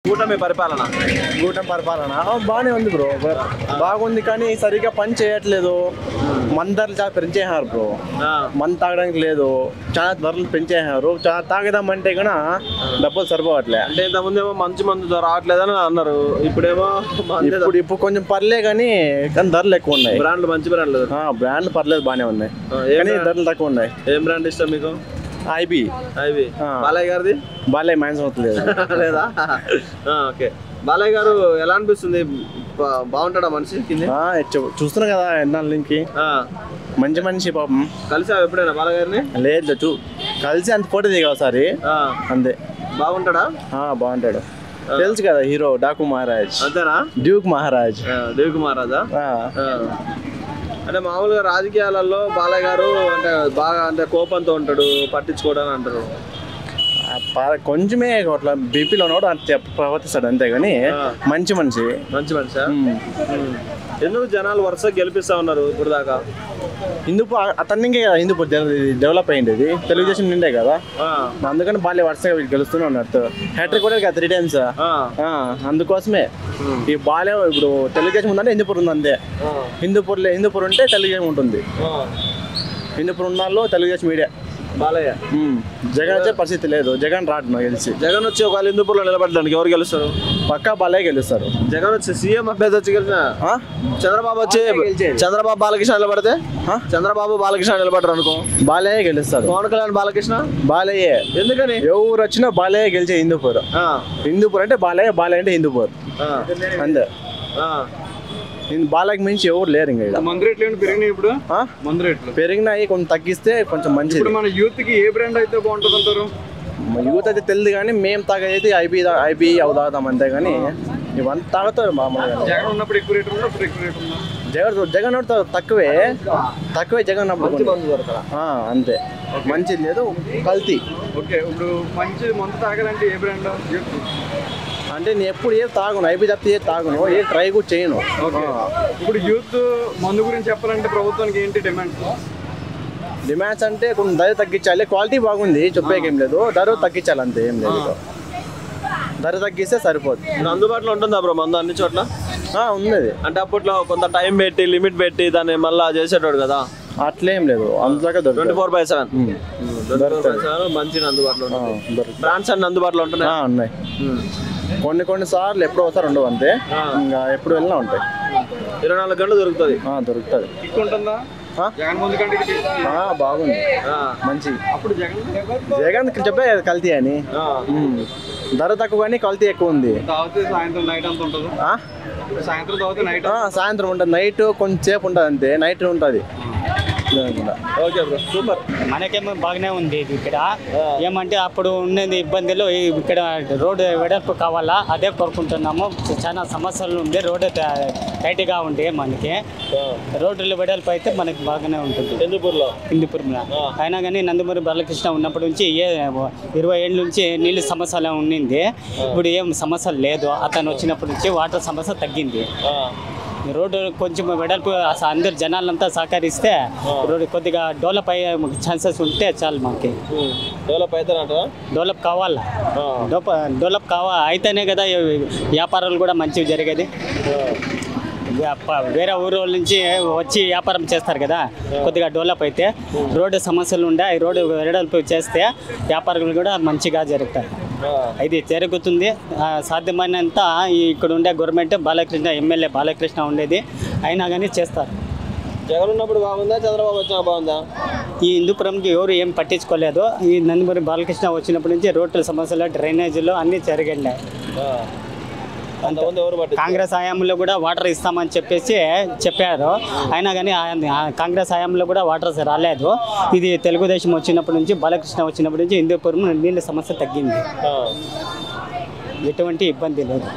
కూటమి పరిపాలన బాగానే ఉంది బ్రో. బాగుంది కానీ సరిగ్గా పని చేయట్లేదు. మన ధరలు చాలా పెంచేసారు బ్రో. మన తాగడానికి లేదు, చాలా ధరలు పెంచేసారు. చాలా తాగదామంటే కూడా డబ్బులు సరిపోవట్లే. అంటే ఇంతకుముందేమో మంచి మందు రావట్లేదని అన్నారు, ఇప్పుడేమో ఇప్పుడు కొంచెం పర్లే కానీ ధరలు ఎక్కువ ఉన్నాయి. బ్రాండ్లు మంచి బ్రాండ్లు బ్రాండ్లు పర్లేదు, బాగానే ఉన్నాయి కానీ ధరలు తక్కువ ఉన్నాయి. ఏం బ్రాండ్ ఇష్టం మీకు? ఐబీ. బాలయ్య గారిది? బాలయ్య మైన్స్ అవుతలేదు లేదా? ఓకే. బాలయ్య గారు ఎలా అనిపిస్తుంది? బాగుంటాడా మనిషి? చూస్తున్నా కదా ఎన్నాళ్ళ నుంచి. మంచి మనిషి పాపం. కలిసావు ఎప్పుడైనా బాలయ్య గారిని? లేదు, కలిసి అంత ఫోటో దిగా ఒకసారి అంతే. బాగుంటాడా? బాగుంటాడు. తెలుసు కదా హీరో డాకు మహారాజ్. అంతేనా? డ్యూక్ మహారాజ్. డ్యూక్ మహారాజా? అంటే మామూలుగా రాజకీయాలలో బాలయ్య గారు అంటే బాగా అంటే కోపంతో ఉంటాడు, పట్టించుకోవడానికి అంటారు. కొంచెమే అట్లా బీపీలో ఉన్నాడు అంతే ప్రవర్తిస్తాడు అంతేగాని మంచి మనిషి. మంచి మనిషి. ఎందుకు జనాలు వరుసగా గెలిపిస్తా ఉన్నారు ఇప్పుడు దాకా? హిందూపూర్ అతనికి కదా హిందూపూర్ డెవలప్ అయింది, ఇది తెలుగుదేశం నిండే కదా, అందుకని బాగా వరుసగా గెలుస్తూనే ఉన్నారు. హ్యాట్రిక్ కూడా కదా 3 times. అందుకోసమే ఈ బాలే ఇప్పుడు తెలుగుదేశం ఉందంటే హిందూపూర్ ఉంది అంతే. హిందూపూర్ ఉంటే తెలుగుదేశం ఉంటుంది. హిందూపూర్ ఉన్నాళ్ళు తెలుగుదేశం మీడియా. బాలయ్య జగన్ వచ్చే పరిస్థితి లేదు. జగన్ రాడు నాకు తెలిసి. జగన్ వచ్చి ఒకవేళ హిందూపూర్లో నిలబడడానికి ఎవరు గెలుస్తారు? పక్కా బాలయ్య గెలుస్తారు. జగన్ వచ్చి సీఎం అభ్యర్థి వచ్చి గెలిచిన చంద్రబాబు వచ్చి చంద్రబాబు బాలకృష్ణ నిలబడితే చంద్రబాబు బాలకృష్ణ నిలబడరు అనుకో, బాలయ్య గెలుస్తారు. పవన్ కళ్యాణ్ బాలకృష్ణ బాలయ్యే. ఎందుకని? ఎవరు వచ్చినా బాలయ్య గెలిచే హిందూపూర్. హిందూపూర్ అంటే బాలయ్య, బాలయ్య అంటే హిందూపూర్ అంతే. బాలయ్యకి మించి ఎవరు లేరు. ఇంకా మందు రేట్లు పెరిగినాయి. ఇప్పుడు మందు రేట్లు పెరిగినాయి, కొంచెం తగ్గిస్తే కొంచెం మంచిది. మన యూత్ కి ఏ బ్రాండ్ అయితే బాగుంటుంది అంటారు? యూత్ అయితే తెలియదు కానీ మేము తాగేది ఐబీ అవి తాగుతాం అంతే. కానీ ఇవంతా తాగుతారు మామూలుగా. జగన్ ఉన్నప్పుడు ఎక్కువ రేట్ ఉందా, ఇప్పుడు ఎక్కువ రేట్ ఉందా? జగన్ తక్కువే జగన్ అంతే. మంచిది లేదు, కల్తీ. ఓకే, ఇప్పుడు మంచి మందు తాగాలంటే ఏ బ్రాండ్? అంటే నేను ఎప్పుడు ఏ తాగును, ఐబీ తప్పితే ఏ తాగును, ఏ ట్రై కూడా చేయను. ఇప్పుడు యూత్ మందు గురించి చెప్పాలంటే ప్రభుత్వానికి ఏంటి డిమాండ్స్ అంటే కొంచెం ధర తగ్గించాలి. క్వాలిటీ బాగుంది, చెప్పేకేం లేదు, ధర తగ్గించాలి అంతే, ఏం లేదు. ధర తగ్గిస్తే సరిపోదు. అందుబాటులో ఉంటుందా బ్రో మందు అన్ని చోట్ల? ఉన్నది. అంటే అప్పట్లో కొంత టైం పెట్టి లిమిట్ పెట్టి దాన్ని మళ్ళీ చేసేటోడు కదా, అట్లేం లేదు. అందులోకి 24/7 మంచి అందుబాటులో బ్రాండ్స్ అన్ని అందుబాటులో ఉన్నాయి. కొన్ని సార్లు ఎప్పుడో ఒకసారి ఉండవు అంతే, ఇంకా ఎప్పుడు వెళ్ళినా ఉంటాయి. 24 గంటలు దొరుకుతుంది. ఉంటుందా జగన్ ముందు కంటే? బాగుంది, మంచి. అప్పుడు జగన్ చెప్పే కల్తీ అని. ధర తక్కువ కానీ కల్తీ ఎక్కువ ఉంది. సాయంత్రం నైట్ అంతా ఉంటుంది. సాయంత్రం తాగితే నైట్ సాయంత్రం ఉంటుంది, నైట్ కొంచెం సేపు ఉంటుంది అంతే, నైట్ ఉంటుంది. Okay bro, super. మనకేమో బాగానే ఉంది ఇక్కడ. ఏమంటే అప్పుడు ఉండేది ఇబ్బందులు, ఇక్కడ రోడ్డు వెడల్పు కావాలా, అదే కోరుకుంటున్నాము. చాలా సమస్యలు ఉంది, రోడ్డు టైట్గా ఉంటే మనకి రోడ్లు వెడల్పు అయితే మనకి బాగానే ఉంటుంది హిందూపూర్లో. అయినా కానీ నందమూరి బాలకృష్ణ ఉన్నప్పటి నుంచి 20 ఏళ్ళ నుంచి నీళ్ళు సమస్యలు ఉండింది. ఇప్పుడు ఏం సమస్యలు లేదు. అతను వచ్చినప్పటి నుంచి వాటర్ సమస్య తగ్గింది. రోడ్డు కొంచెం వెడల్పు అందరు జనాలంతా సహకరిస్తే రోడ్డు కొద్దిగా డెవలప్ అయ్యే ఛాన్సెస్ ఉంటే చాలు. మాకు డెవలప్ కావాలా, డెవలప్ అయితేనే కదా వ్యాపారాలు కూడా మంచిగా జరిగేది. వేరే ఊరు నుంచి వచ్చి వ్యాపారం చేస్తారు కదా, కొద్దిగా డెవలప్ అయితే రోడ్డు సమస్యలు ఉండే రోడ్డు వెడల్పు చేస్తే వ్యాపారాలు కూడా మంచిగా జరుగుతాయి. ఇది జరుగుతుంది. సాధ్యమైనంత ఇక్కడ ఉండే గవర్నమెంట్ బాలకృష్ణ ఎమ్మెల్యే బాలకృష్ణ ఉండేది, అయినా కానీ చేస్తారు. జగన్ ఉన్నప్పుడు బాగుందా, చంద్రబాబు వచ్చినా బాగుందా? ఈ హిందూపురంకి ఎవరు ఏం పట్టించుకోలేదు. ఈ నందమూరి బాలకృష్ణ వచ్చినప్పటి నుంచి రోడ్ల సమస్యలు, డ్రైనేజీలు అన్నీ జరిగాయి. కాంగ్రెస్ హయాంలో కూడా వాటర్ ఇస్తామని చెప్పారు, అయినా కానీ కాంగ్రెస్ హయాంలో కూడా వాటర్ రాలేదు. ఇది తెలుగుదేశం వచ్చినప్పటి నుంచి, బాలకృష్ణ వచ్చినప్పటి నుంచి హిందూపురం నీళ్ళ సమస్య తగ్గింది, ఎటువంటి ఇబ్బంది లేదు.